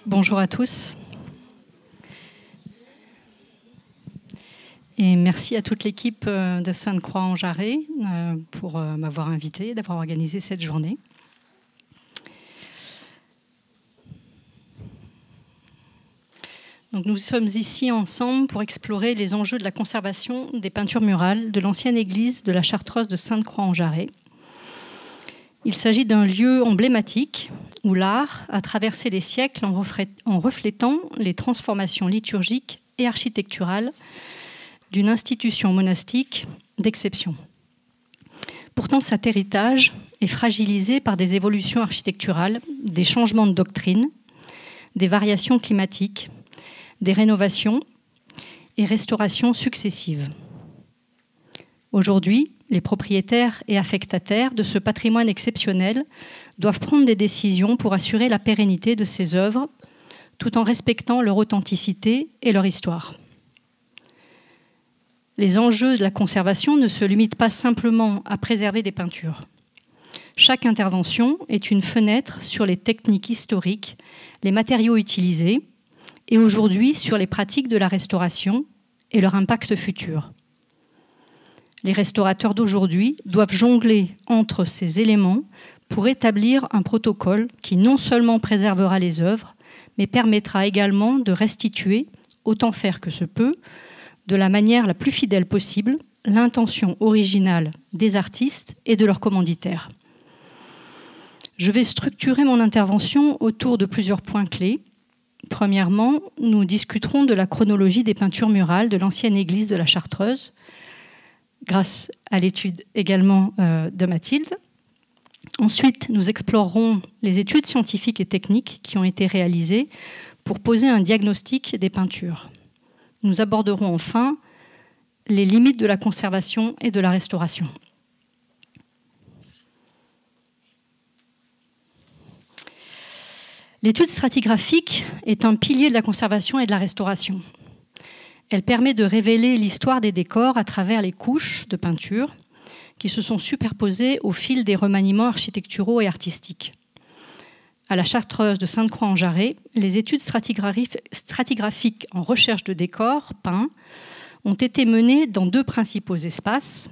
Bonjour à tous. Et merci à toute l'équipe de Sainte-Croix-en-Jarret pour m'avoir invité, d'avoir organisé cette journée. Donc nous sommes ici ensemble pour explorer les enjeux de la conservation des peintures murales de l'ancienne église de la Chartreuse de Sainte-Croix-en-Jarret. Il s'agit d'un lieu emblématique où l'art a traversé les siècles en reflétant les transformations liturgiques et architecturales d'une institution monastique d'exception. Pourtant, cet héritage est fragilisé par des évolutions architecturales, des changements de doctrine, des variations climatiques, des rénovations et restaurations successives. Aujourd'hui, les propriétaires et affectataires de ce patrimoine exceptionnel doivent prendre des décisions pour assurer la pérennité de ces œuvres, tout en respectant leur authenticité et leur histoire. Les enjeux de la conservation ne se limitent pas simplement à préserver des peintures. Chaque intervention est une fenêtre sur les techniques historiques, les matériaux utilisés, et aujourd'hui sur les pratiques de la restauration et leur impact futur. Les restaurateurs d'aujourd'hui doivent jongler entre ces éléments pour établir un protocole qui non seulement préservera les œuvres, mais permettra également de restituer, autant faire que se peut, de la manière la plus fidèle possible, l'intention originale des artistes et de leurs commanditaires. Je vais structurer mon intervention autour de plusieurs points clés. Premièrement, nous discuterons de la chronologie des peintures murales de l'ancienne église de la Chartreuse, grâce à l'étude également de Mathilde. Ensuite, nous explorerons les études scientifiques et techniques qui ont été réalisées pour poser un diagnostic des peintures. Nous aborderons enfin les limites de la conservation et de la restauration. L'étude stratigraphique est un pilier de la conservation et de la restauration. Elle permet de révéler l'histoire des décors à travers les couches de peinture qui se sont superposées au fil des remaniements architecturaux et artistiques. À la Chartreuse de Sainte-Croix-en-Jarret, les études stratigraphiques en recherche de décors peints ont été menées dans deux principaux espaces,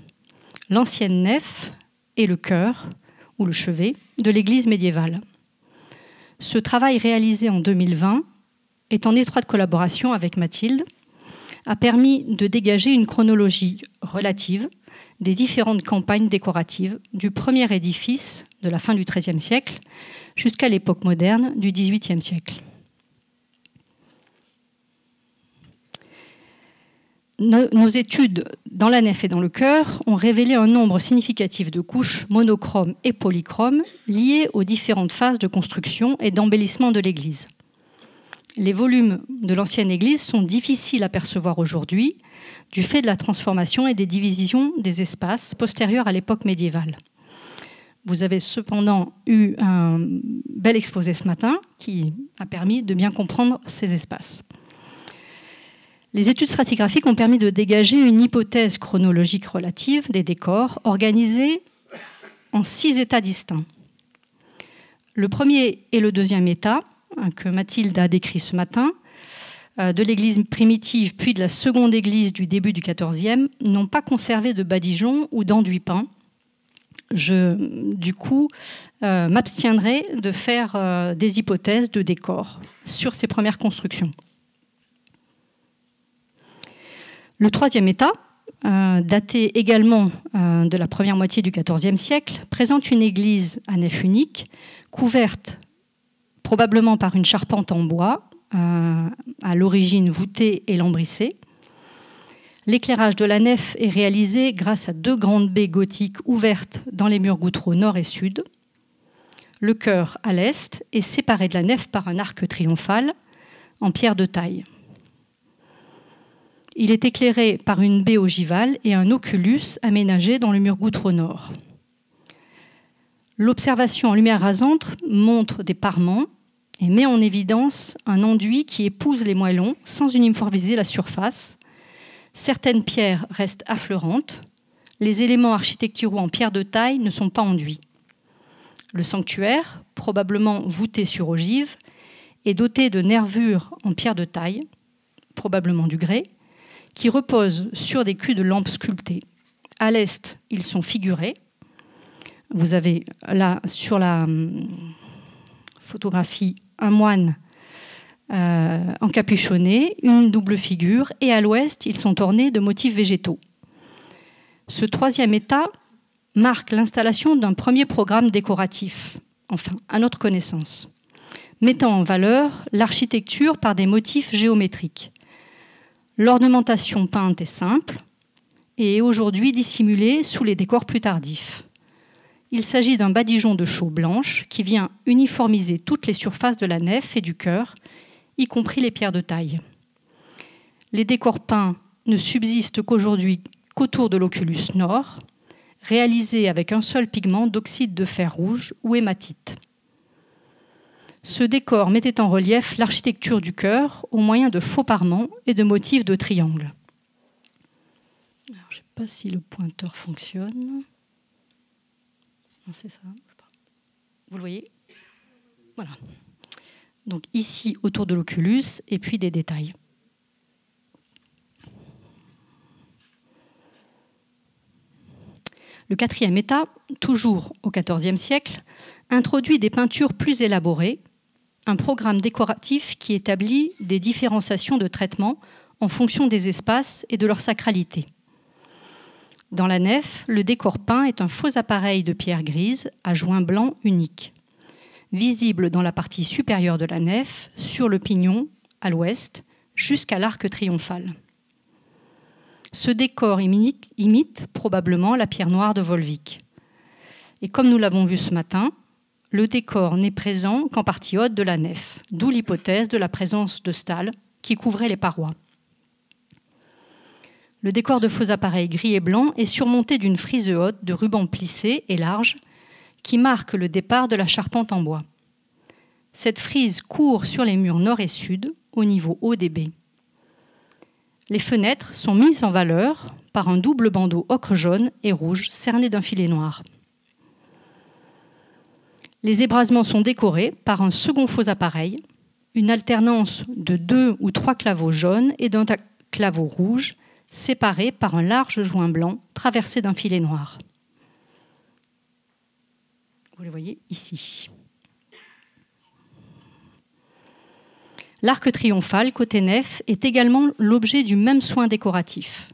l'ancienne nef et le chœur, ou le chevet, de l'église médiévale. Ce travail réalisé en 2020 est en étroite collaboration avec Mathilde, a permis de dégager une chronologie relative des différentes campagnes décoratives du premier édifice de la fin du XIIIe siècle jusqu'à l'époque moderne du XVIIIe siècle. Nos études dans la nef et dans le chœur ont révélé un nombre significatif de couches monochromes et polychromes liées aux différentes phases de construction et d'embellissement de l'église. Les volumes de l'ancienne église sont difficiles à percevoir aujourd'hui du fait de la transformation et des divisions des espaces postérieurs à l'époque médiévale. Vous avez cependant eu un bel exposé ce matin qui a permis de bien comprendre ces espaces. Les études stratigraphiques ont permis de dégager une hypothèse chronologique relative des décors organisés en 6 états distincts. Le premier et le deuxième état, que Mathilde a décrit ce matin, de l'église primitive puis de la seconde église du début du XIVe, n'ont pas conservé de badigeons ou d'enduits peints. Du coup, m'abstiendrai de faire des hypothèses de décor sur ces premières constructions. Le troisième état, daté également de la première moitié du XIVe siècle, présente une église à nef unique, couverte probablement par une charpente en bois, à l'origine voûtée et lambrissée. L'éclairage de la nef est réalisé grâce à 2 grandes baies gothiques ouvertes dans les murs gouttereaux nord et sud. Le chœur, à l'est, est séparé de la nef par un arc triomphal en pierre de taille. Il est éclairé par une baie ogivale et un oculus aménagé dans le mur gouttereau nord. L'observation en lumière rasante montre des parements et met en évidence un enduit qui épouse les moellons sans uniformiser la surface. Certaines pierres restent affleurantes. Les éléments architecturaux en pierre de taille ne sont pas enduits. Le sanctuaire, probablement voûté sur ogive, est doté de nervures en pierre de taille, probablement du grès, qui reposent sur des culs de lampe sculptés. À l'est, ils sont figurés. Vous avez là, sur la photographie, un moine encapuchonné, une double figure, et à l'ouest, ils sont ornés de motifs végétaux. Ce troisième état marque l'installation d'un premier programme décoratif, enfin, à notre connaissance, mettant en valeur l'architecture par des motifs géométriques. L'ornementation peinte est simple et est aujourd'hui dissimulée sous les décors plus tardifs. Il s'agit d'un badigeon de chaux blanche qui vient uniformiser toutes les surfaces de la nef et du chœur, y compris les pierres de taille. Les décors peints ne subsistent qu'aujourd'hui qu'autour de l'oculus nord, réalisé avec un seul pigment d'oxyde de fer rouge ou hématite. Ce décor mettait en relief l'architecture du chœur au moyen de faux parements et de motifs de triangles. Alors, je ne sais pas si le pointeur fonctionne. Non, c'est ça. Vous le voyez? Voilà. Donc ici, autour de l'oculus, et puis des détails. Le quatrième état, toujours au XIVe siècle, introduit des peintures plus élaborées, un programme décoratif qui établit des différenciations de traitement en fonction des espaces et de leur sacralité. Dans la nef, le décor peint est un faux appareil de pierre grise à joint blanc unique, visible dans la partie supérieure de la nef, sur le pignon, à l'ouest, jusqu'à l'arc triomphal. Ce décor imite probablement la pierre noire de Volvic. Et comme nous l'avons vu ce matin, le décor n'est présent qu'en partie haute de la nef, d'où l'hypothèse de la présence de stalles qui couvraient les parois. Le décor de faux appareils gris et blanc est surmonté d'une frise haute de rubans plissés et larges qui marque le départ de la charpente en bois. Cette frise court sur les murs nord et sud, au niveau haut des baies. Les fenêtres sont mises en valeur par un double bandeau ocre jaune et rouge cerné d'un filet noir. Les ébrasements sont décorés par un second faux appareil, une alternance de 2 ou 3 claveaux jaunes et d'un claveau rouge, séparés par un large joint blanc traversé d'un filet noir. Vous les voyez ici. L'arc triomphal, côté nef, est également l'objet du même soin décoratif.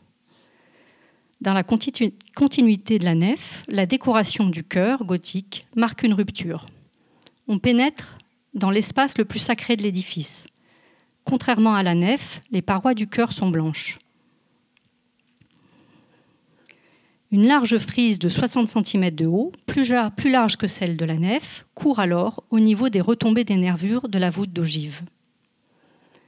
Dans la continuité de la nef, la décoration du chœur gothique marque une rupture. On pénètre dans l'espace le plus sacré de l'édifice. Contrairement à la nef, les parois du chœur sont blanches. Une large frise de 60 cm de haut, plus large que celle de la nef, court alors au niveau des retombées des nervures de la voûte d'ogive.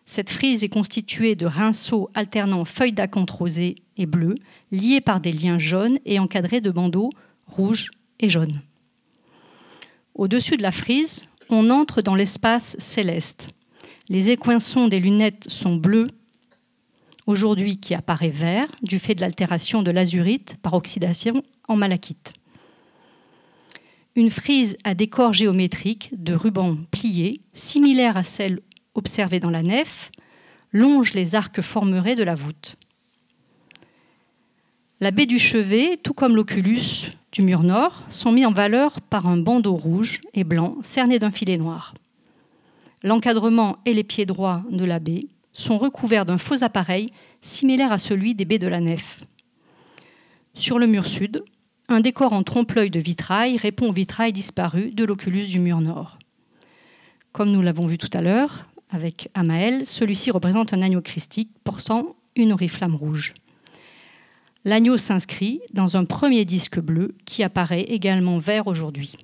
Cette frise est constituée de rinceaux alternant feuilles d'acanthe rosées et bleues, liés par des liens jaunes et encadrés de bandeaux rouges et jaunes. Au-dessus de la frise, on entre dans l'espace céleste. Les écoinçons des lunettes sont bleus, aujourd'hui qui apparaît vert, du fait de l'altération de l'azurite par oxydation en malachite. Une frise à décor géométrique de rubans pliés, similaire à celle observée dans la nef, longe les arcs formerés de la voûte. La baie du chevet, tout comme l'oculus du mur nord, sont mis en valeur par un bandeau rouge et blanc cerné d'un filet noir. L'encadrement et les pieds droits de la baie sont recouverts d'un faux appareil similaire à celui des baies de la nef. Sur le mur sud, un décor en trompe-l'œil de vitrail répond au vitrail disparu de l'oculus du mur nord. Comme nous l'avons vu tout à l'heure, avec Amael, celui-ci représente un agneau christique portant une oriflamme rouge. L'agneau s'inscrit dans un premier disque bleu qui apparaît également vert aujourd'hui.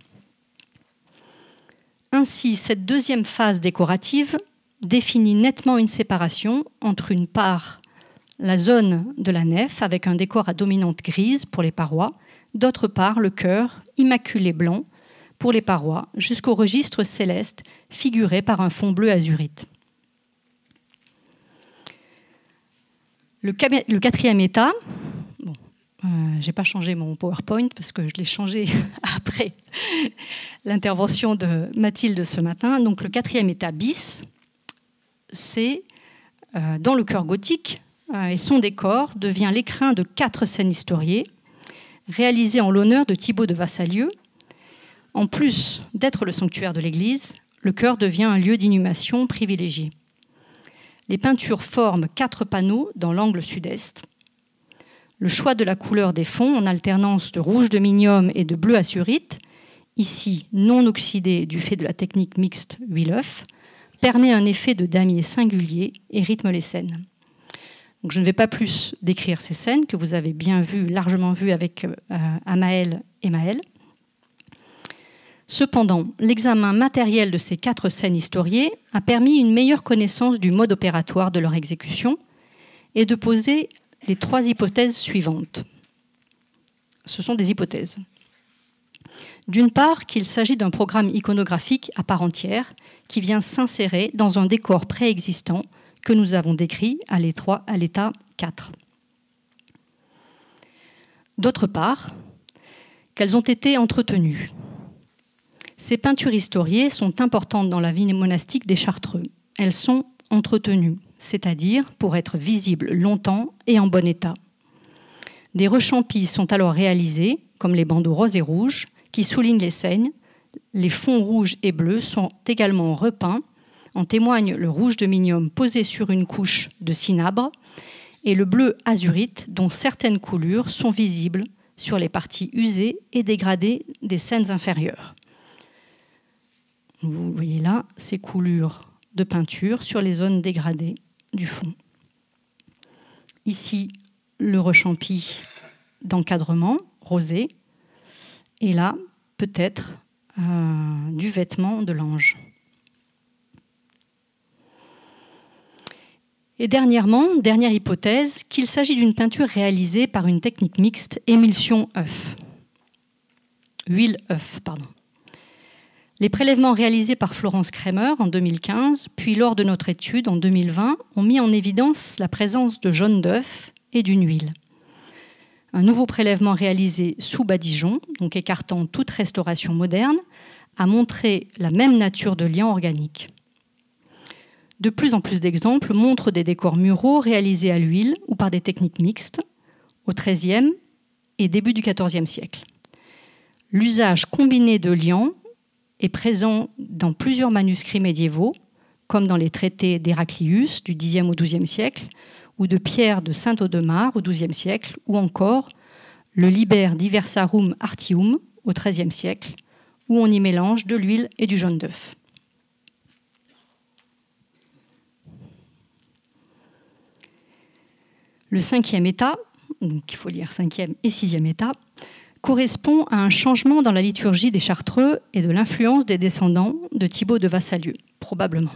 Ainsi, cette deuxième phase décorative définit nettement une séparation entre une part, la zone de la nef avec un décor à dominante grise pour les parois, d'autre part le chœur immaculé blanc pour les parois, jusqu'au registre céleste figuré par un fond bleu azurite. Le quatrième état, Je n'ai pas changé mon PowerPoint parce que je l'ai changé après l'intervention de Mathilde ce matin. Donc le 4e état bis, c'est dans le chœur gothique, et son décor devient l'écrin de 4 scènes historiées réalisées en l'honneur de Thibaut de Vassalieu. En plus d'être le sanctuaire de l'église, le chœur devient un lieu d'inhumation privilégié. Les peintures forment 4 panneaux dans l'angle sud-est. Le choix de la couleur des fonds en alternance de rouge de minium et de bleu azurite, ici non oxydé du fait de la technique mixte huile-œuf, permet un effet de damier singulier et rythme les scènes. Donc, je ne vais pas plus décrire ces scènes que vous avez bien vues, largement vues avec Amaël et Maël. Cependant, l'examen matériel de ces 4 scènes historiées a permis une meilleure connaissance du mode opératoire de leur exécution et de poser les 3 hypothèses suivantes. Ce sont des hypothèses. D'une part, qu'il s'agit d'un programme iconographique à part entière qui vient s'insérer dans un décor préexistant que nous avons décrit à l'état 4. D'autre part, qu'elles ont été entretenues. Ces peintures historiées sont importantes dans la vie monastique des Chartreux. Elles sont entretenues, c'est-à-dire pour être visibles longtemps et en bon état. Des rechampis sont alors réalisés, comme les bandeaux roses et rouges, qui soulignent les scènes. Les fonds rouges et bleus sont également repeints. En témoigne le rouge de minium posé sur une couche de cinabre et le bleu azurite dont certaines coulures sont visibles sur les parties usées et dégradées des scènes inférieures. Vous voyez là ces coulures de peinture sur les zones dégradées du fond. Ici, le rechampi d'encadrement rosé et là, peut-être du vêtement de l'ange. Et dernièrement, dernière hypothèse, qu'il s'agit d'une peinture réalisée par une technique mixte émulsion-œuf. Huile-œuf, pardon. Les prélèvements réalisés par Florence Kremer en 2015, puis lors de notre étude en 2020, ont mis en évidence la présence de jaune d'œuf et d'une huile. Un nouveau prélèvement réalisé sous badigeon, donc écartant toute restauration moderne, a montré la même nature de lien organique. De plus en plus d'exemples montrent des décors muraux réalisés à l'huile ou par des techniques mixtes au XIIIe et début du XIVe siècle. L'usage combiné de liant est présent dans plusieurs manuscrits médiévaux, comme dans les traités d'Héraclius du Xe au XIIe siècle, ou de Pierre de Saint-Audemars au XIIe siècle, ou encore le Liber Diversarum Artium au XIIIe siècle, où on y mélange de l'huile et du jaune d'œuf. Le 5e état, donc il faut lire 5e et 6e état, correspond à un changement dans la liturgie des Chartreux et de l'influence des descendants de Thibaut de Vassalieu, probablement.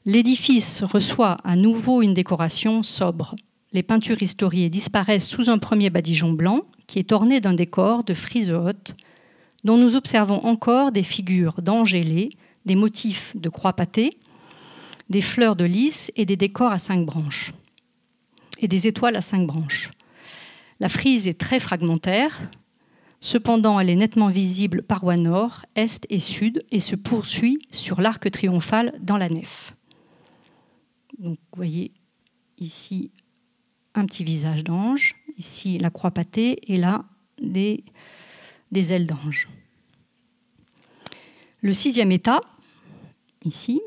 L'édifice reçoit à nouveau une décoration sobre. Les peintures historiées disparaissent sous un premier badigeon blanc qui est orné d'un décor de frises hautes dont nous observons encore des figures d'anges ailés, des motifs de croix pâtée, des fleurs de lys et des décors à 5 branches. Et des étoiles à 5 branches. La frise est très fragmentaire, cependant elle est nettement visible paroi nord, est et sud et se poursuit sur l'arc triomphal dans la nef. Donc vous voyez ici un petit visage d'ange, ici la croix pâtée et là des ailes d'ange. Le 6e état, ici,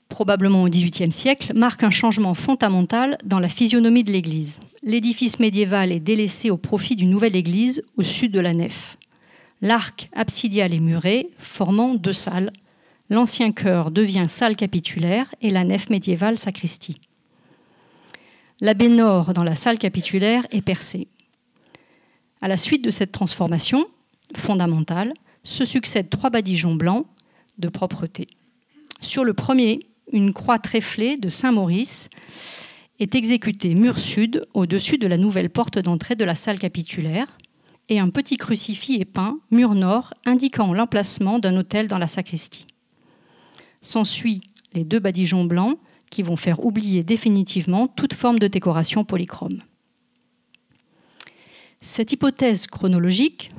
probablement au XVIIIe siècle, marque un changement fondamental dans la physionomie de l'église. L'édifice médiéval est délaissé au profit d'une nouvelle église au sud de la nef. L'arc absidial est muré, formant 2 salles. L'ancien chœur devient salle capitulaire et la nef médiévale sacristie. La baie nord dans la salle capitulaire est percée. À la suite de cette transformation fondamentale, se succèdent 3 badigeons blancs de propreté. Sur le premier, une croix tréflée de Saint-Maurice est exécutée mur sud au-dessus de la nouvelle porte d'entrée de la salle capitulaire et un petit crucifix est peint mur nord indiquant l'emplacement d'un autel dans la sacristie. S'ensuit les 2 badigeons blancs qui vont faire oublier définitivement toute forme de décoration polychrome. Cette hypothèse chronologique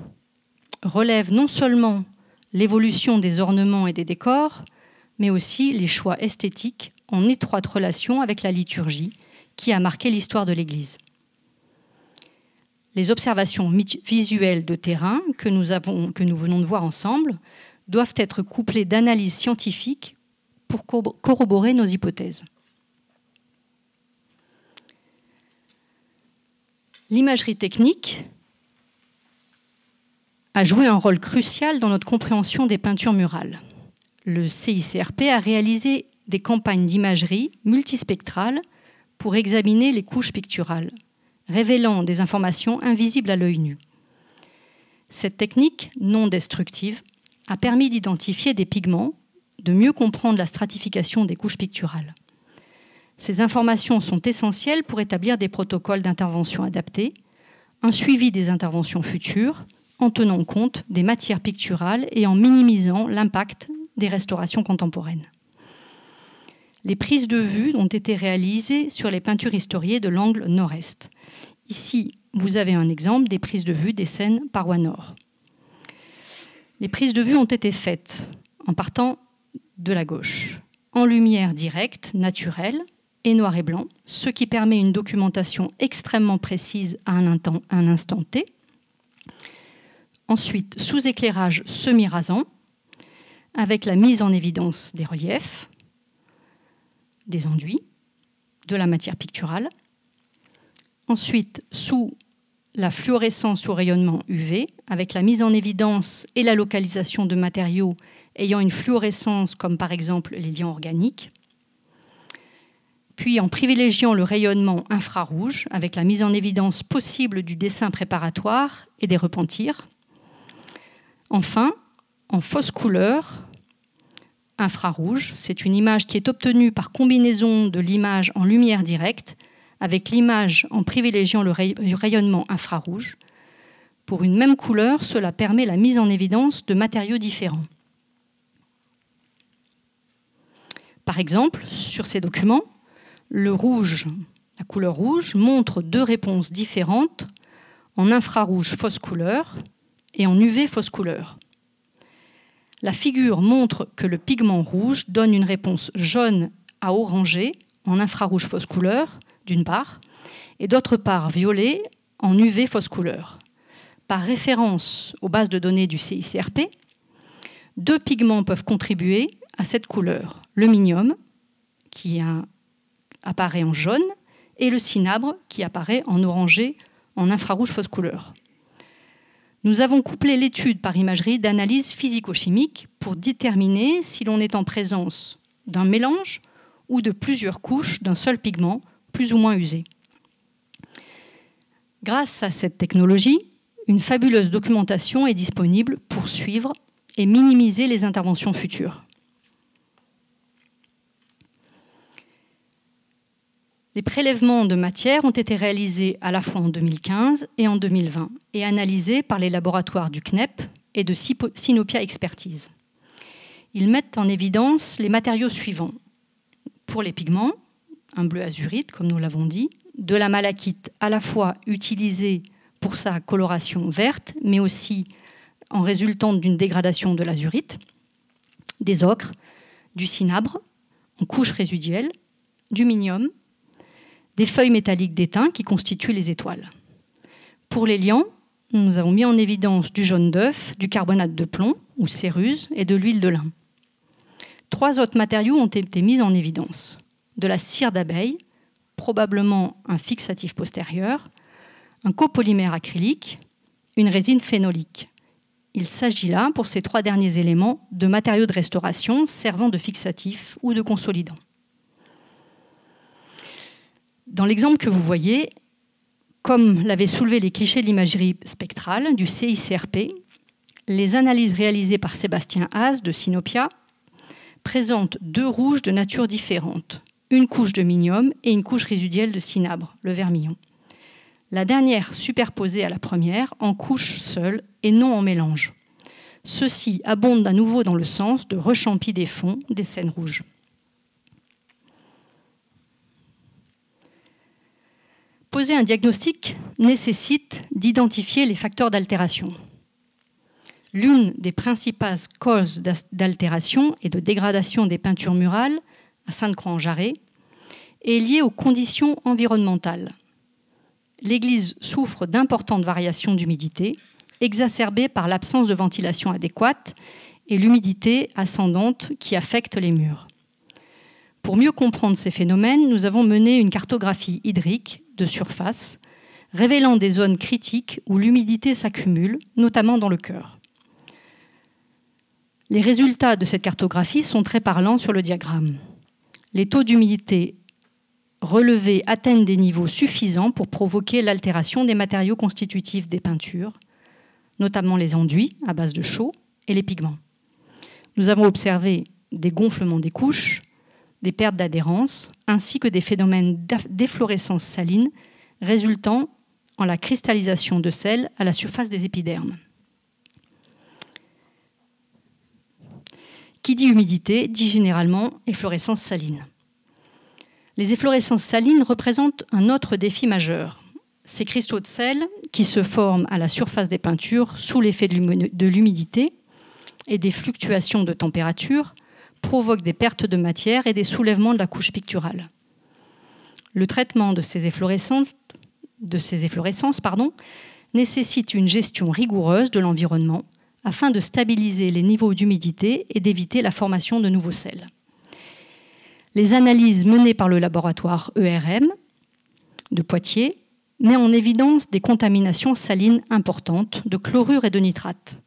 relève non seulement l'évolution des ornements et des décors, mais aussi les choix esthétiques en étroite relation avec la liturgie qui a marqué l'histoire de l'Église. Les observations visuelles de terrain que nous venons de voir ensemble doivent être couplées d'analyses scientifiques pour corroborer nos hypothèses. L'imagerie technique a joué un rôle crucial dans notre compréhension des peintures murales. Le CICRP a réalisé des campagnes d'imagerie multispectrale pour examiner les couches picturales, révélant des informations invisibles à l'œil nu. Cette technique non destructive a permis d'identifier des pigments, de mieux comprendre la stratification des couches picturales. Ces informations sont essentielles pour établir des protocoles d'intervention adaptés, un suivi des interventions futures, en tenant compte des matières picturales et en minimisant l'impact des restaurations contemporaines. Les prises de vue ont été réalisées sur les peintures historiées de l'angle nord-est. Ici, vous avez un exemple des prises de vue des scènes paroi nord. Les prises de vue ont été faites en partant de la gauche, en lumière directe, naturelle et noir et blanc, ce qui permet une documentation extrêmement précise à un instant T. Ensuite, sous éclairage semi-rasant, avec la mise en évidence des reliefs, des enduits, de la matière picturale. Ensuite, sous la fluorescence ou rayonnement UV, avec la mise en évidence et la localisation de matériaux ayant une fluorescence, comme par exemple les liants organiques. Puis en privilégiant le rayonnement infrarouge, avec la mise en évidence possible du dessin préparatoire et des repentirs. Enfin, en fausse couleur, infrarouge, c'est une image qui est obtenue par combinaison de l'image en lumière directe avec l'image en privilégiant le rayonnement infrarouge. Pour une même couleur, cela permet la mise en évidence de matériaux différents. Par exemple, sur ces documents, le rouge, la couleur rouge, montre deux réponses différentes en infrarouge fausse couleur et en UV fausse couleur. La figure montre que le pigment rouge donne une réponse jaune à orangé en infrarouge fausse couleur, d'une part, et d'autre part violet en UV fausse couleur. Par référence aux bases de données du CICRP, deux pigments peuvent contribuer à cette couleur. Le minium, qui apparaît en jaune, et le cinabre, qui apparaît en orangé en infrarouge fausse couleur. Nous avons couplé l'étude par imagerie d'analyse physico-chimique pour déterminer si l'on est en présence d'un mélange ou de plusieurs couches d'un seul pigment, plus ou moins usé. Grâce à cette technologie, une fabuleuse documentation est disponible pour suivre et minimiser les interventions futures. Les prélèvements de matière ont été réalisés à la fois en 2015 et en 2020 et analysés par les laboratoires du CNEP et de Sinopia Expertise. Ils mettent en évidence les matériaux suivants. Pour les pigments, un bleu azurite, comme nous l'avons dit, de la malachite à la fois utilisée pour sa coloration verte, mais aussi en résultant d'une dégradation de l'azurite, des ocres, du cinabre en couche résiduelle, du minium, des feuilles métalliques d'étain qui constituent les étoiles. Pour les liants, nous avons mis en évidence du jaune d'œuf, du carbonate de plomb ou céruse et de l'huile de lin. Trois autres matériaux ont été mis en évidence. De la cire d'abeille, probablement un fixatif postérieur, un copolymère acrylique, une résine phénolique. Il s'agit là, pour ces trois derniers éléments, de matériaux de restauration servant de fixatif ou de consolidant. Dans l'exemple que vous voyez, comme l'avaient soulevé les clichés de l'imagerie spectrale du CICRP, les analyses réalisées par Sébastien Haas de Sinopia présentent deux rouges de nature différente, une couche de minium et une couche résiduelle de cinabre, le vermillon. La dernière superposée à la première en couche seule et non en mélange. Ceci abonde à nouveau dans le sens de rechampi des fonds des scènes rouges. Poser un diagnostic nécessite d'identifier les facteurs d'altération. L'une des principales causes d'altération et de dégradation des peintures murales à Sainte-Croix-en-Jarret est liée aux conditions environnementales. L'église souffre d'importantes variations d'humidité, exacerbées par l'absence de ventilation adéquate et l'humidité ascendante qui affecte les murs. Pour mieux comprendre ces phénomènes, nous avons mené une cartographie hydrique de surface, révélant des zones critiques où l'humidité s'accumule, notamment dans le chœur. Les résultats de cette cartographie sont très parlants sur le diagramme. Les taux d'humidité relevés atteignent des niveaux suffisants pour provoquer l'altération des matériaux constitutifs des peintures, notamment les enduits à base de chaux et les pigments. Nous avons observé des gonflements des couches, des pertes d'adhérence, ainsi que des phénomènes d'efflorescence saline résultant en la cristallisation de sel à la surface des épidermes. Qui dit humidité dit généralement efflorescence saline. Les efflorescences salines représentent un autre défi majeur. Ces cristaux de sel qui se forment à la surface des peintures sous l'effet de l'humidité et des fluctuations de température provoquent des pertes de matière et des soulèvements de la couche picturale. Le traitement de ces efflorescences nécessite une gestion rigoureuse de l'environnement afin de stabiliser les niveaux d'humidité et d'éviter la formation de nouveaux sels. Les analyses menées par le laboratoire ERM de Poitiers mettent en évidence des contaminations salines importantes de chlorure et de nitrate.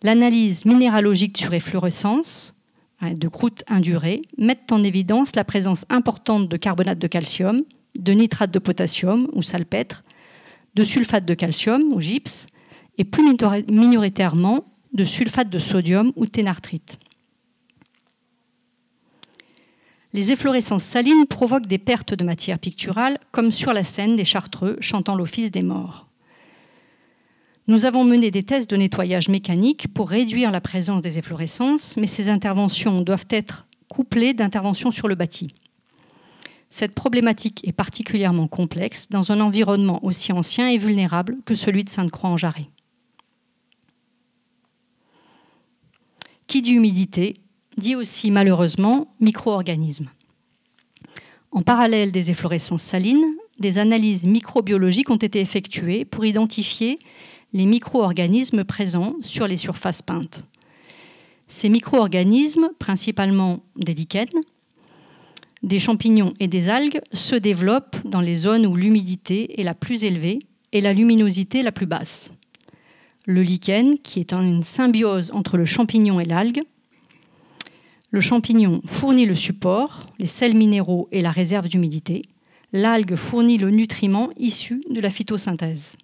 L'analyse minéralogique sur efflorescence de croûte indurée met en évidence la présence importante de carbonate de calcium, de nitrate de potassium ou salpêtre, de sulfate de calcium ou gypse, et plus minoritairement de sulfate de sodium ou thénartrite. Les efflorescences salines provoquent des pertes de matière picturale, comme sur la scène des Chartreux chantant l'office des morts. Nous avons mené des tests de nettoyage mécanique pour réduire la présence des efflorescences, mais ces interventions doivent être couplées d'interventions sur le bâti. Cette problématique est particulièrement complexe dans un environnement aussi ancien et vulnérable que celui de Sainte-Croix-en-Jarret. Qui dit humidité dit aussi malheureusement micro-organismes. En parallèle des efflorescences salines, des analyses microbiologiques ont été effectuées pour identifier les micro-organismes présents sur les surfaces peintes. Ces micro-organismes, principalement des lichens, des champignons et des algues, se développent dans les zones où l'humidité est la plus élevée et la luminosité la plus basse. Le lichen, qui est une symbiose entre le champignon et l'algue. Le champignon fournit le support, les sels minéraux et la réserve d'humidité. L'algue fournit le nutriment issu de la phytosynthèse.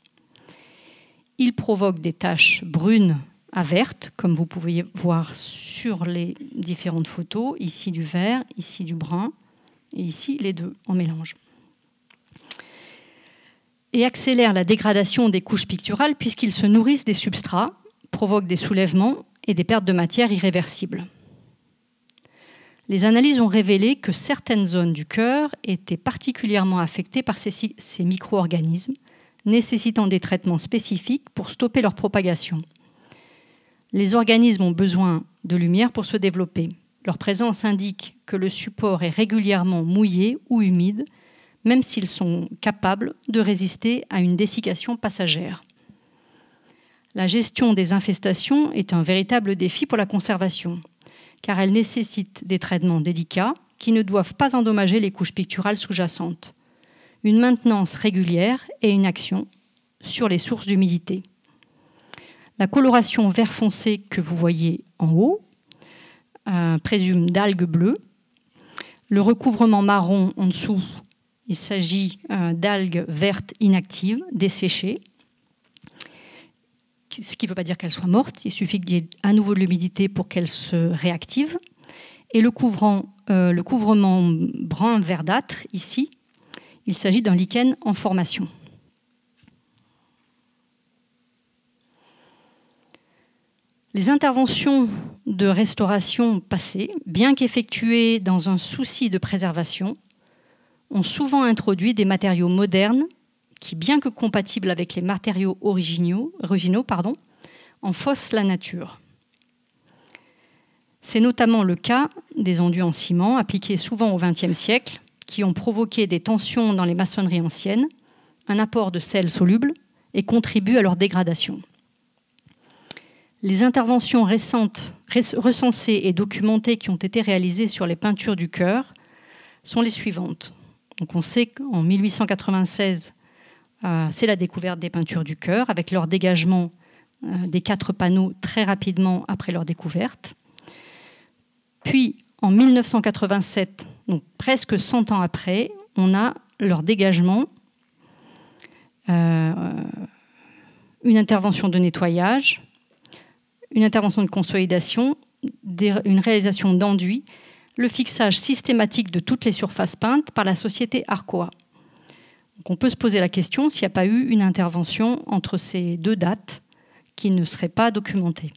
Il provoque des taches brunes à vertes, comme vous pouvez voir sur les différentes photos, ici du vert, ici du brun, et ici les deux en mélange. Et accélère la dégradation des couches picturales puisqu'ils se nourrissent des substrats, provoquent des soulèvements et des pertes de matière irréversibles. Les analyses ont révélé que certaines zones du cœur étaient particulièrement affectées par ces micro-organismes, nécessitant des traitements spécifiques pour stopper leur propagation. Les organismes ont besoin de lumière pour se développer. Leur présence indique que le support est régulièrement mouillé ou humide, même s'ils sont capables de résister à une dessiccation passagère. La gestion des infestations est un véritable défi pour la conservation, car elle nécessite des traitements délicats qui ne doivent pas endommager les couches picturales sous-jacentes, une maintenance régulière et une action sur les sources d'humidité. La coloration vert foncé que vous voyez en haut présume d'algues bleues. Le recouvrement marron en dessous, il s'agit d'algues vertes inactives, desséchées, ce qui ne veut pas dire qu'elles soient mortes, il suffit qu'il y ait à nouveau de l'humidité pour qu'elles se réactivent. Et le couvrement brun verdâtre, ici, il s'agit d'un lichen en formation. Les interventions de restauration passées, bien qu'effectuées dans un souci de préservation, ont souvent introduit des matériaux modernes qui, bien que compatibles avec les matériaux originaux, en faussent la nature. C'est notamment le cas des enduits en ciment, appliqués souvent au XXe siècle, qui ont provoqué des tensions dans les maçonneries anciennes, un apport de sel soluble et contribuent à leur dégradation. Les interventions récentes, recensées et documentées qui ont été réalisées sur les peintures du chœur sont les suivantes. Donc on sait qu'en 1896, c'est la découverte des peintures du chœur, avec leur dégagement des 4 panneaux très rapidement après leur découverte. Puis, en 1987, donc presque 100 ans après, on a leur dégagement, une intervention de nettoyage, une intervention de consolidation, une réalisation d'enduit, le fixage systématique de toutes les surfaces peintes par la société Arcoa. Donc on peut se poser la question s'il n'y a pas eu une intervention entre ces 2 dates qui ne seraient pas documentées.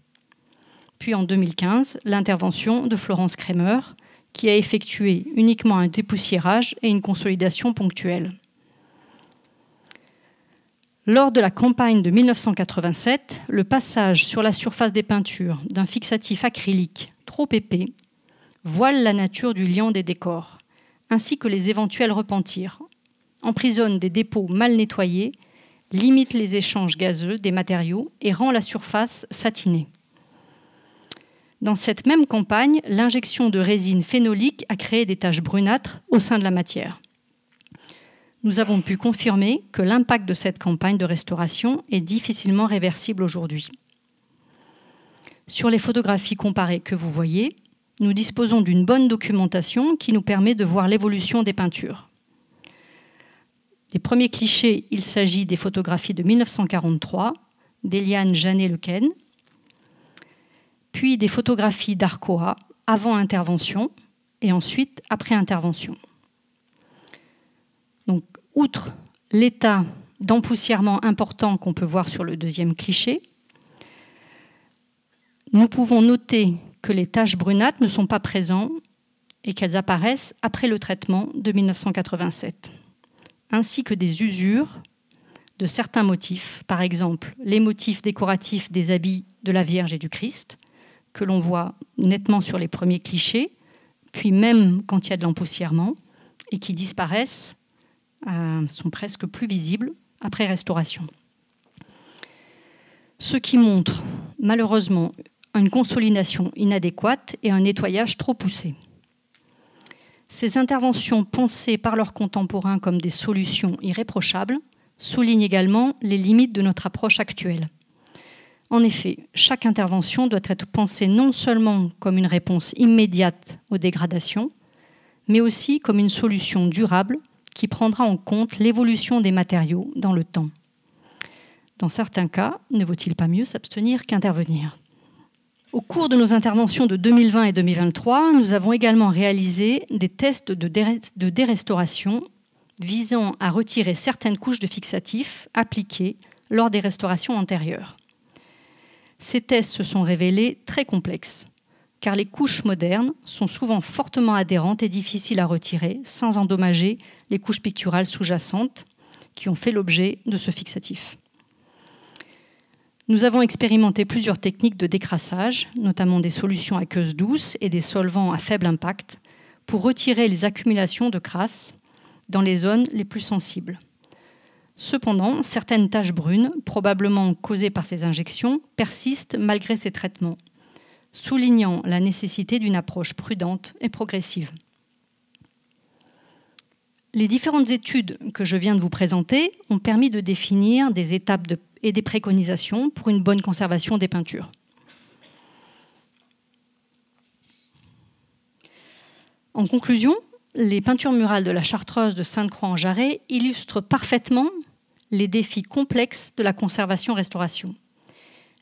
Puis en 2015, l'intervention de Florence Kremer, qui a effectué uniquement un dépoussiérage et une consolidation ponctuelle. Lors de la campagne de 1987, le passage sur la surface des peintures d'un fixatif acrylique trop épais voile la nature du liant des décors, ainsi que les éventuels repentirs, emprisonne des dépôts mal nettoyés, limite les échanges gazeux des matériaux et rend la surface satinée. Dans cette même campagne, l'injection de résine phénolique a créé des taches brunâtres au sein de la matière. Nous avons pu confirmer que l'impact de cette campagne de restauration est difficilement réversible aujourd'hui. Sur les photographies comparées que vous voyez, nous disposons d'une bonne documentation qui nous permet de voir l'évolution des peintures. Les premiers clichés, il s'agit des photographies de 1943, d'Eliane Janet-Lequesne, puis des photographies d'Arcoa avant intervention et ensuite après intervention. Donc, outre l'état d'empoussièrement important qu'on peut voir sur le deuxième cliché, nous pouvons noter que les taches brunâtres ne sont pas présentes et qu'elles apparaissent après le traitement de 1987, ainsi que des usures de certains motifs, par exemple les motifs décoratifs des habits de la Vierge et du Christ, que l'on voit nettement sur les premiers clichés, puis même quand il y a de l'empoussièrement, et qui disparaissent, sont presque plus visibles après restauration. Ce qui montre malheureusement une consolidation inadéquate et un nettoyage trop poussé. Ces interventions pensées par leurs contemporains comme des solutions irréprochables soulignent également les limites de notre approche actuelle. En effet, chaque intervention doit être pensée non seulement comme une réponse immédiate aux dégradations, mais aussi comme une solution durable qui prendra en compte l'évolution des matériaux dans le temps. Dans certains cas, ne vaut-il pas mieux s'abstenir qu'intervenir ? Au cours de nos interventions de 2020 et 2023, nous avons également réalisé des tests de dérestauration visant à retirer certaines couches de fixatifs appliquées lors des restaurations antérieures. Ces tests se sont révélés très complexes, car les couches modernes sont souvent fortement adhérentes et difficiles à retirer sans endommager les couches picturales sous-jacentes qui ont fait l'objet de ce fixatif. Nous avons expérimenté plusieurs techniques de décrassage, notamment des solutions aqueuses douces et des solvants à faible impact, pour retirer les accumulations de crasse dans les zones les plus sensibles. Cependant, certaines taches brunes, probablement causées par ces injections, persistent malgré ces traitements, soulignant la nécessité d'une approche prudente et progressive. Les différentes études que je viens de vous présenter ont permis de définir des étapes et des préconisations pour une bonne conservation des peintures. En conclusion, les peintures murales de la Chartreuse de Sainte-Croix-en-Jarret illustrent parfaitement les défis complexes de la conservation-restauration.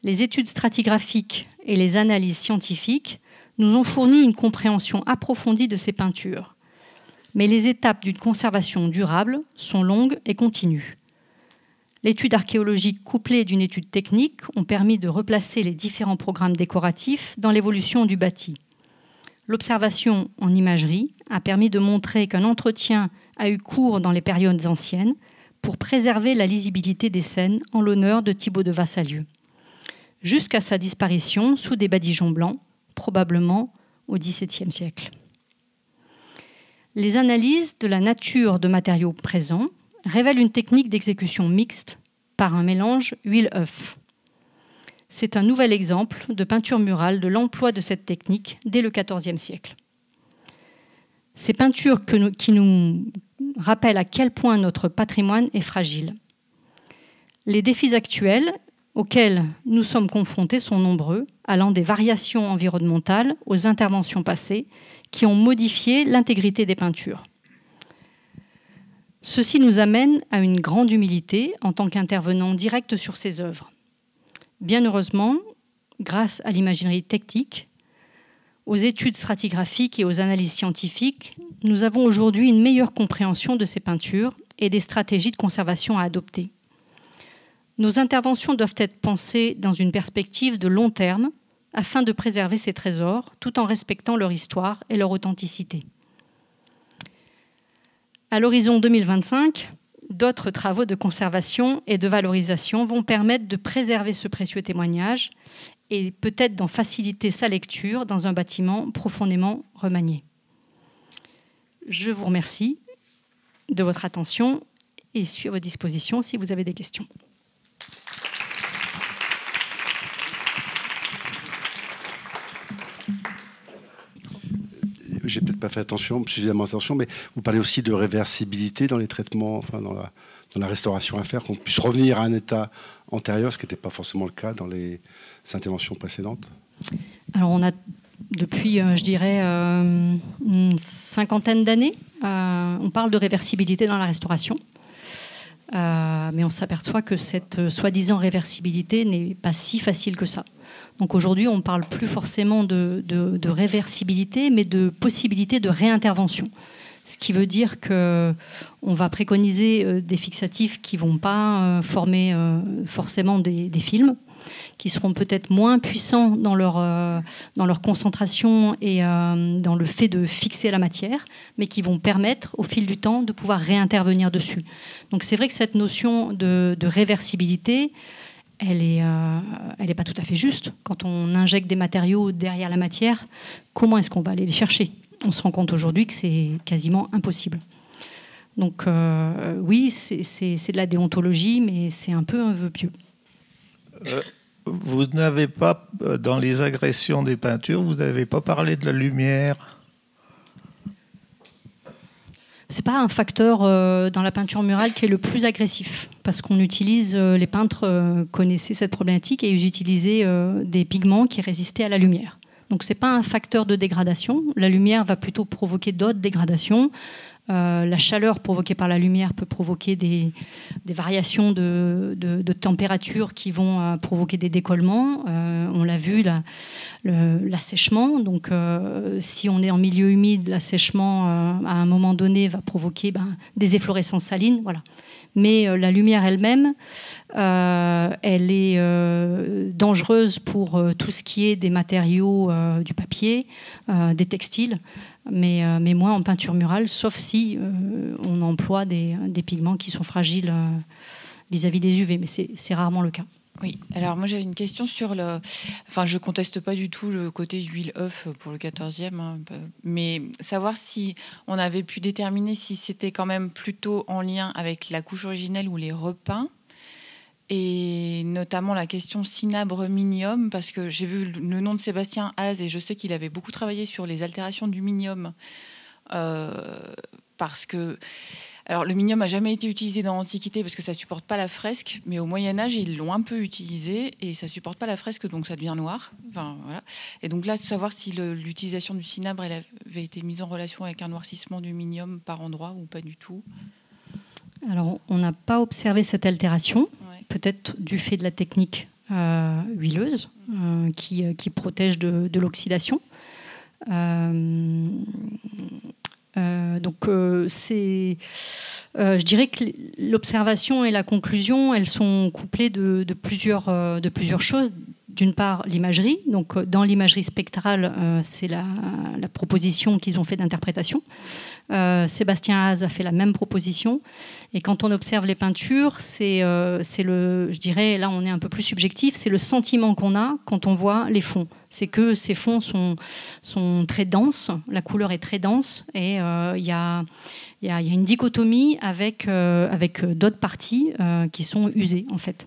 Les études stratigraphiques et les analyses scientifiques nous ont fourni une compréhension approfondie de ces peintures. Mais les étapes d'une conservation durable sont longues et continues. L'étude archéologique couplée d'une étude technique ont permis de replacer les différents programmes décoratifs dans l'évolution du bâti. L'observation en imagerie a permis de montrer qu'un entretien a eu cours dans les périodes anciennes pour préserver la lisibilité des scènes en l'honneur de Thibaut de Vassalieu, jusqu'à sa disparition sous des badigeons blancs, probablement au XVIIe siècle. Les analyses de la nature de matériaux présents révèlent une technique d'exécution mixte par un mélange huile-œuf. C'est un nouvel exemple de peinture murale de l'emploi de cette technique dès le XIVe siècle. Ces peintures qui nous rappellent à quel point notre patrimoine est fragile. Les défis actuels auxquels nous sommes confrontés sont nombreux, allant des variations environnementales aux interventions passées qui ont modifié l'intégrité des peintures. Ceci nous amène à une grande humilité en tant qu'intervenant direct sur ces œuvres. Bien heureusement, grâce à l'imagerie technique, aux études stratigraphiques et aux analyses scientifiques, nous avons aujourd'hui une meilleure compréhension de ces peintures et des stratégies de conservation à adopter. Nos interventions doivent être pensées dans une perspective de long terme afin de préserver ces trésors tout en respectant leur histoire et leur authenticité. À l'horizon 2025, d'autres travaux de conservation et de valorisation vont permettre de préserver ce précieux témoignage et peut-être d'en faciliter sa lecture dans un bâtiment profondément remanié. Je vous remercie de votre attention et suis à votre disposition si vous avez des questions. J'ai peut-être pas fait suffisamment attention, mais vous parlez aussi de réversibilité dans les traitements, enfin dans la restauration à faire, qu'on puisse revenir à un état antérieur, ce qui n'était pas forcément le cas dans les interventions précédentes. Alors on a depuis, je dirais, une cinquantaine d'années, on parle de réversibilité dans la restauration. Mais on s'aperçoit que cette soi-disant réversibilité n'est pas si facile que ça. Donc aujourd'hui, on ne parle plus forcément de réversibilité, mais de possibilité de réintervention. Ce qui veut dire qu'on va préconiser des fixatifs qui ne vont pas former forcément des films, qui seront peut-être moins puissants dans leur concentration et dans le fait de fixer la matière, mais qui vont permettre au fil du temps de pouvoir réintervenir dessus. Donc c'est vrai que cette notion de réversibilité, elle est pas tout à fait juste. Quand on injecte des matériaux derrière la matière, comment est-ce qu'on va aller les chercher ? On se rend compte aujourd'hui que c'est quasiment impossible. Donc oui, c'est de la déontologie, mais c'est un peu un vœu pieux. Vous n'avez pas, dans les agressions des peintures, vous n'avez pas parlé de la lumière. C'est pas un facteur dans la peinture murale qui est le plus agressif, parce qu'on utilise, les peintres connaissaient cette problématique et ils utilisaient des pigments qui résistaient à la lumière. Donc c'est pas un facteur de dégradation. La lumière va plutôt provoquer d'autres dégradations. La chaleur provoquée par la lumière peut provoquer des variations de température qui vont provoquer des décollements. On l'a vu, l'assèchement. Donc, si on est en milieu humide, l'assèchement, à un moment donné, va provoquer des efflorescences salines. Voilà. Mais la lumière elle-même, elle est dangereuse pour tout ce qui est des matériaux, du papier, des textiles. Mais moins en peinture murale, sauf si on emploie des pigments qui sont fragiles vis-à-vis des UV, mais c'est rarement le cas. Oui, alors moi j'avais une question sur le... Enfin, je conteste pas du tout le côté huile-œuf pour le 14e, hein, mais savoir si on avait pu déterminer si c'était quand même plutôt en lien avec la couche originelle ou les repeints, et notamment la question cinabre-minium, parce que j'ai vu le nom de Sébastien Haze et je sais qu'il avait beaucoup travaillé sur les altérations du minium, parce que... Alors, le minium n'a jamais été utilisé dans l'Antiquité parce que ça ne supporte pas la fresque, mais au Moyen-Âge, ils l'ont un peu utilisé et ça ne supporte pas la fresque, donc ça devient noir. Enfin, voilà. Et donc là, savoir si l'utilisation du cinabre elle avait été mise en relation avec un noircissement du minium par endroit ou pas du tout. Alors, on n'a pas observé cette altération, peut-être du fait de la technique huileuse qui protège de l'oxydation. Je dirais que l'observation et la conclusion, elles sont couplées de plusieurs choses. D'une part, l'imagerie. Donc, dans l'imagerie spectrale, c'est la proposition qu'ils ont fait d'interprétation. Sébastien Haas a fait la même proposition. Et quand on observe les peintures, je dirais, là on est un peu plus subjectif, c'est le sentiment qu'on a quand on voit les fonds. C'est que ces fonds sont très denses, la couleur est très dense, et il y a une dichotomie avec d'autres parties qui sont usées, en fait.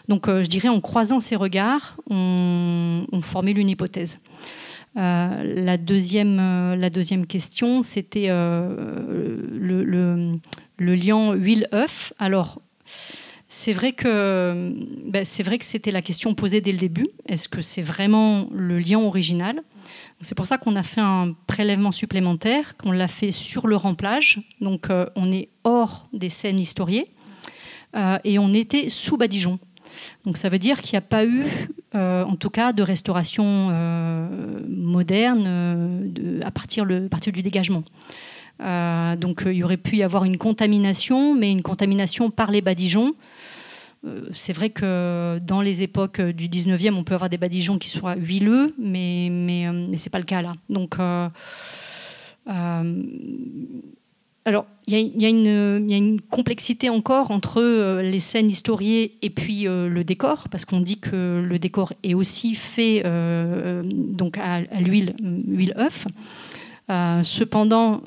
Donc je dirais, en croisant ces regards, on formule une hypothèse. La deuxième question, c'était le liant huile-œuf. Alors, c'est vrai que c'était la question posée dès le début. Est-ce que c'est vraiment le liant original ? C'est pour ça qu'on a fait un prélèvement supplémentaire, qu'on l'a fait sur le remplage. Donc, on est hors des scènes historiées et on était sous badigeon. Donc ça veut dire qu'il n'y a pas eu, en tout cas, de restauration moderne à partir du dégagement. Donc il y aurait pu y avoir une contamination, mais une contamination par les badigeons. C'est vrai que dans les époques du 19e, on peut avoir des badigeons qui soient huileux, mais ce n'est pas le cas là. Donc... alors, il y a une complexité encore entre les scènes historiées et puis le décor, parce qu'on dit que le décor est aussi fait donc à l'huile-œuf. Cependant,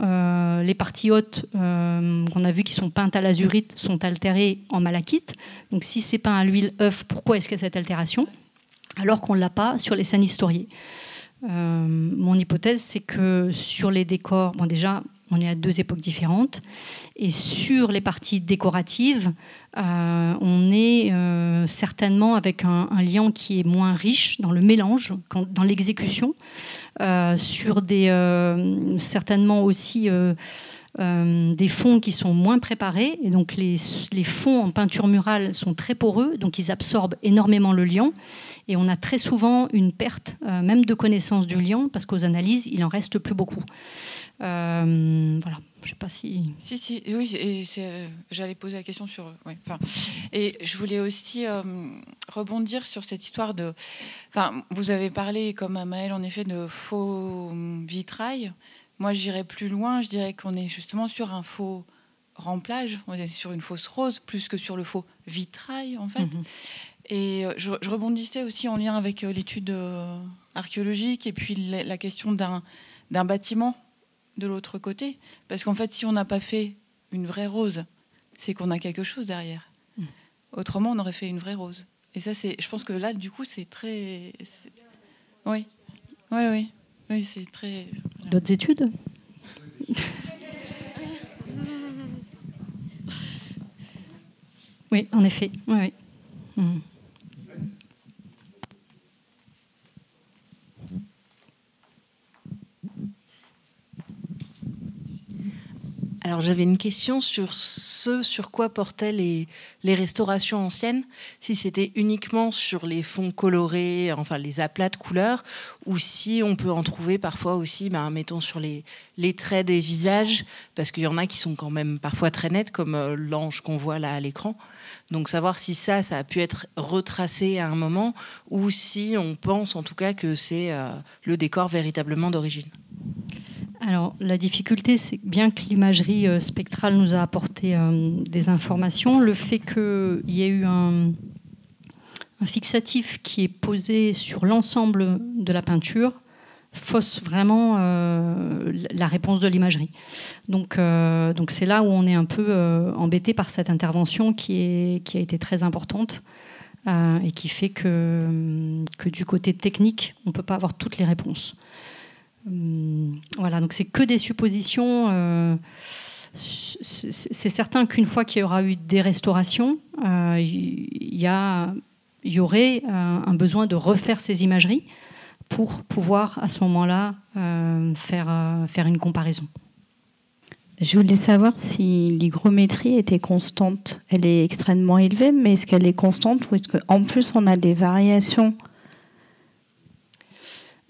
les parties hautes qu'on a vues qui sont peintes à l'azurite sont altérées en malachite. Donc, si c'est peint à l'huile-œuf, pourquoi est-ce qu'il y a cette altération alors qu'on ne l'a pas sur les scènes historiées? Mon hypothèse, c'est que sur les décors, bon déjà, on est à deux époques différentes. Et sur les parties décoratives, on est certainement avec un liant qui est moins riche dans le mélange, dans l'exécution. Sur certainement aussi des fonds qui sont moins préparés. Et donc les fonds en peinture murale sont très poreux, donc ils absorbent énormément le liant. Et on a très souvent une perte, même de connaissance du liant, parce qu'aux analyses, il n'en reste plus beaucoup. Voilà, je ne sais pas si... Si, oui, et j'allais poser la question sur... Oui, et je voulais aussi rebondir sur cette histoire de... Vous avez parlé, comme Maëlle, en effet, de faux vitrail. Moi, j'irais plus loin, je dirais qu'on est justement sur un faux remplage, on est sur une fausse rose, plus que sur le faux vitrail, en fait. Et je rebondissais aussi en lien avec l'étude archéologique et puis la question d'un bâtiment de l'autre côté. Parce qu'en fait, si on n'a pas fait une vraie rose, c'est qu'on a quelque chose derrière. Autrement, on aurait fait une vraie rose. Et ça, je pense que là, du coup, c'est très... Oui, c'est très... D'autres études ? Oui, en effet. Oui. Alors j'avais une question sur ce sur quoi portaient les restaurations anciennes, si c'était uniquement sur les fonds colorés, enfin les aplats de couleurs, ou si on peut en trouver parfois aussi, mettons sur les traits des visages, parce qu'il y en a qui sont quand même parfois très nets, comme l'ange qu'on voit là à l'écran. Donc savoir si ça a pu être retracé à un moment, ou si on pense en tout cas que c'est le décor véritablement d'origine. Alors, la difficulté, c'est bien que l'imagerie spectrale nous a apporté des informations. Le fait qu'il y ait eu un fixatif qui est posé sur l'ensemble de la peinture fausse vraiment la réponse de l'imagerie. Donc c'est là où on est un peu embêté par cette intervention qui a été très importante et qui fait que du côté technique, on ne peut pas avoir toutes les réponses. Voilà, donc c'est que des suppositions. C'est certain qu'une fois qu'il y aura eu des restaurations, il y aurait un besoin de refaire ces imageries pour pouvoir à ce moment-là faire une comparaison. Je voulais savoir si l'hygrométrie était constante. Elle est extrêmement élevée, mais est-ce qu'elle est constante ou est-ce qu'en plus on a des variations ?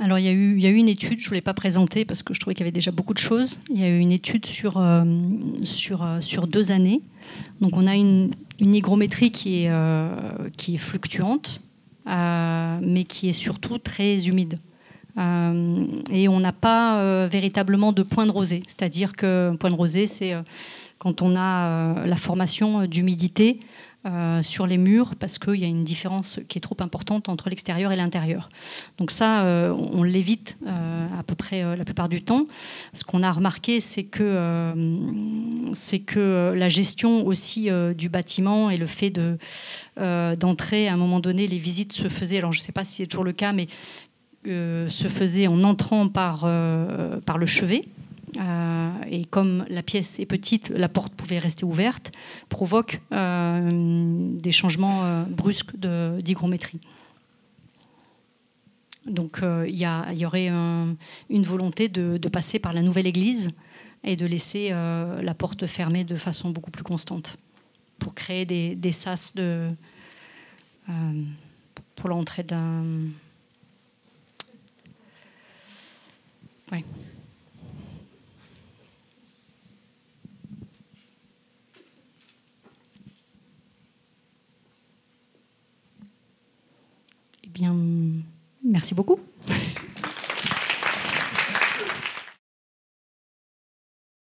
Alors, il y a eu une étude, je ne voulais pas présenter parce que je trouvais qu'il y avait déjà beaucoup de choses. Il y a eu une étude sur 2 années. Donc, on a une hygrométrie qui est fluctuante, mais qui est surtout très humide. Et on n'a pas véritablement de point de rosée. C'est-à-dire qu'un point de rosée, c'est quand on a la formation d'humidité sur les murs, parce qu'il y a une différence qui est trop importante entre l'extérieur et l'intérieur. Donc ça, on l'évite à peu près la plupart du temps. Ce qu'on a remarqué, c'est que la gestion aussi du bâtiment et le fait d'entrer, à un moment donné, les visites se faisaient, alors je ne sais pas si c'est toujours le cas, mais se faisaient en entrant par le chevet. Et comme la pièce est petite, la porte pouvait rester ouverte, provoque des changements brusques d'hygrométrie. Donc il y aurait une volonté de passer par la nouvelle église et de laisser la porte fermée de façon beaucoup plus constante pour créer des sas pour l'entrée d'un... Ouais. Eh bien, merci beaucoup.